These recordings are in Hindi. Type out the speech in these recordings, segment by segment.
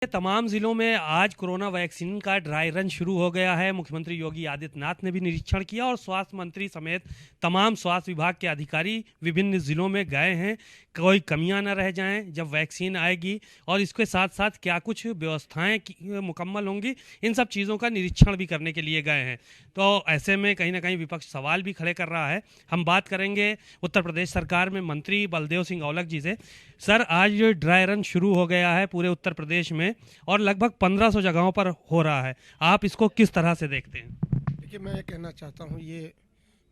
तमाम जिलों में आज कोरोना वैक्सीन का ड्राई रन शुरू हो गया है। मुख्यमंत्री योगी आदित्यनाथ ने भी निरीक्षण किया और स्वास्थ्य मंत्री समेत तमाम स्वास्थ्य विभाग के अधिकारी विभिन्न जिलों में गए हैं। कोई कमियां न रह जाएं जब वैक्सीन आएगी, और इसके साथ साथ क्या कुछ व्यवस्थाएं मुकम्मल होंगी, इन सब चीज़ों का निरीक्षण भी करने के लिए गए हैं। तो ऐसे में कहीं ना कहीं विपक्ष सवाल भी खड़े कर रहा है। हम बात करेंगे उत्तर प्रदेश सरकार में मंत्री बलदेव सिंह औलख जी से। सर, आज ड्राई रन शुरू हो गया है पूरे उत्तर प्रदेश में और लगभग 1500 जगहों पर हो रहा है। आप इसको किस तरह से देखते हैं? देखिए, मैं ये कहना चाहता हूँ, ये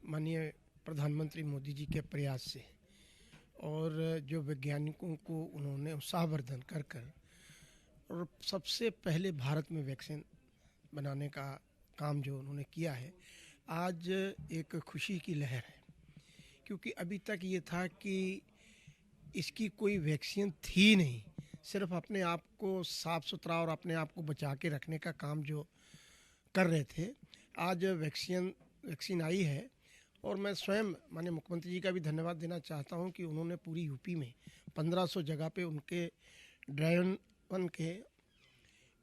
माननीय प्रधानमंत्री मोदी जी के प्रयास से और जो वैज्ञानिकों को उन्होंने उत्साहवर्धन कर कर और सबसे पहले भारत में वैक्सीन बनाने का काम जो उन्होंने किया है, आज एक खुशी की लहर है। क्योंकि अभी तक ये था कि इसकी कोई वैक्सीन थी नहीं, सिर्फ अपने आप को साफ सुथरा और अपने आप को बचा के रखने का काम जो कर रहे थे। आज वैक्सीन आई है और मैं स्वयं माननीय मुख्यमंत्री जी का भी धन्यवाद देना चाहता हूं कि उन्होंने पूरी यूपी में 1500 जगह पे उनके ड्राई रन के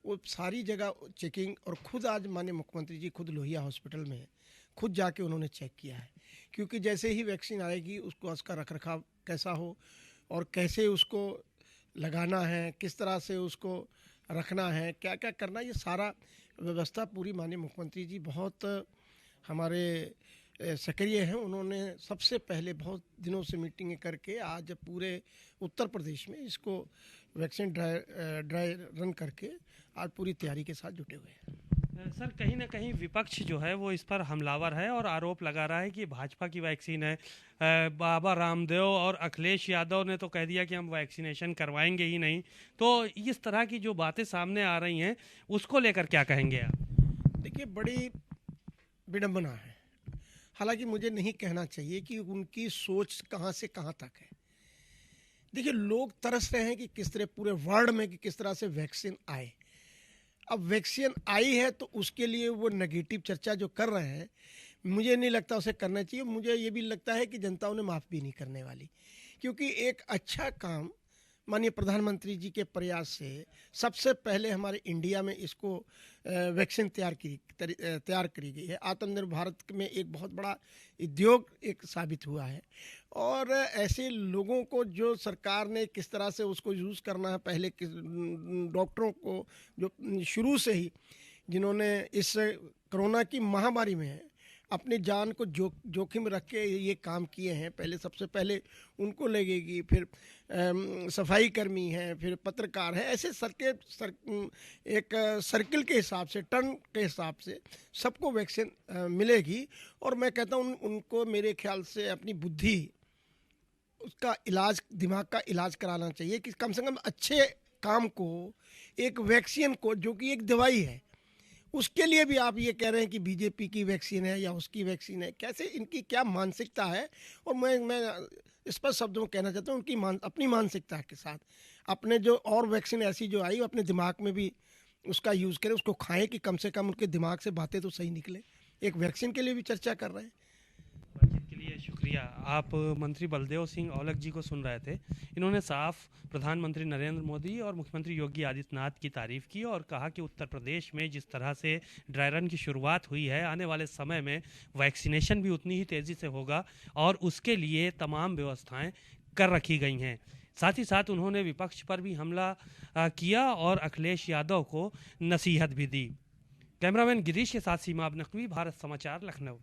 वो सारी जगह चेकिंग, और खुद आज माननीय मुख्यमंत्री जी खुद लोहिया हॉस्पिटल में खुद जाके उन्होंने चेक किया है। क्योंकि जैसे ही वैक्सीन आएगी उसको उसका रखरखाव कैसा हो और कैसे उसको लगाना है, किस तरह से उसको रखना है, क्या क्या करना, ये सारा व्यवस्था पूरी माननीय मुख्यमंत्री जी बहुत हमारे सक्रिय हैं। उन्होंने सबसे पहले बहुत दिनों से मीटिंगें करके आज पूरे उत्तर प्रदेश में इसको वैक्सीन ड्राई रन करके आज पूरी तैयारी के साथ जुटे हुए हैं। सर, कहीं ना कहीं विपक्ष जो है वो इस पर हमलावर है और आरोप लगा रहा है कि भाजपा की वैक्सीन है। बाबा रामदेव और अखिलेश यादव ने तो कह दिया कि हम वैक्सीनेशन करवाएंगे ही नहीं। तो इस तरह की जो बातें सामने आ रही हैं उसको लेकर क्या कहेंगे आप? देखिए, बड़ी विडंबना है। हालांकि मुझे नहीं कहना चाहिए कि उनकी सोच कहाँ से कहाँ तक है। देखिए, लोग तरस रहे हैं कि किस तरह पूरे वर्ल्ड में कि किस तरह से वैक्सीन आए। अब वैक्सीन आई है तो उसके लिए वो नेगेटिव चर्चा जो कर रहे हैं, मुझे नहीं लगता उसे करना चाहिए। मुझे ये भी लगता है कि जनता उन्हें माफ़ भी नहीं करने वाली। क्योंकि एक अच्छा काम माननीय प्रधानमंत्री जी के प्रयास से सबसे पहले हमारे इंडिया में इसको वैक्सीन तैयार करी गई है। आत्मनिर्भर भारत में एक बहुत बड़ा उद्योग एक साबित हुआ है। और ऐसे लोगों को जो सरकार ने किस तरह से उसको यूज़ करना है, पहले डॉक्टरों को जो शुरू से ही जिन्होंने इस कोरोना की महामारी में अपनी जान को जोखिम रख के ये काम किए हैं, पहले सबसे पहले उनको लगेगी, फिर सफाई कर्मी हैं, फिर पत्रकार हैं, ऐसे एक सर्किल के हिसाब से, टर्न के हिसाब से सबको वैक्सीन मिलेगी। और मैं कहता हूँ उनको मेरे ख्याल से अपनी बुद्धि, उसका इलाज, दिमाग का इलाज कराना चाहिए कि कम से कम अच्छे काम को, एक वैक्सीन को जो कि एक दवाई है, उसके लिए भी आप ये कह रहे हैं कि बीजेपी की वैक्सीन है या उसकी वैक्सीन है। कैसे, इनकी क्या मानसिकता है? और मैं स्पष्ट शब्दों में कहना चाहता हूँ, उनकी अपनी मानसिकता के साथ अपने जो और वैक्सीन ऐसी जो आई अपने दिमाग में भी उसका यूज़ करें, उसको खाएं कि कम से कम उनके दिमाग से बातें तो सही निकले। एक वैक्सीन के लिए भी चर्चा कर रहे हैं। बातचीत के लिए शुक्रिया। आप मंत्री बलदेव सिंह औलख जी को सुन रहे थे। इन्होंने साफ प्रधानमंत्री नरेंद्र मोदी और मुख्यमंत्री योगी आदित्यनाथ की तारीफ की और कहा कि उत्तर प्रदेश में जिस तरह से ड्राई रन की शुरुआत हुई है, आने वाले समय में वैक्सीनेशन भी उतनी ही तेज़ी से होगा और उसके लिए तमाम व्यवस्थाएं कर रखी गई हैं। साथ ही साथ उन्होंने विपक्ष पर भी हमला किया और अखिलेश यादव को नसीहत भी दी। कैमरामैन गिरीश के साथ सीमा नकवी, भारत समाचार, लखनऊ।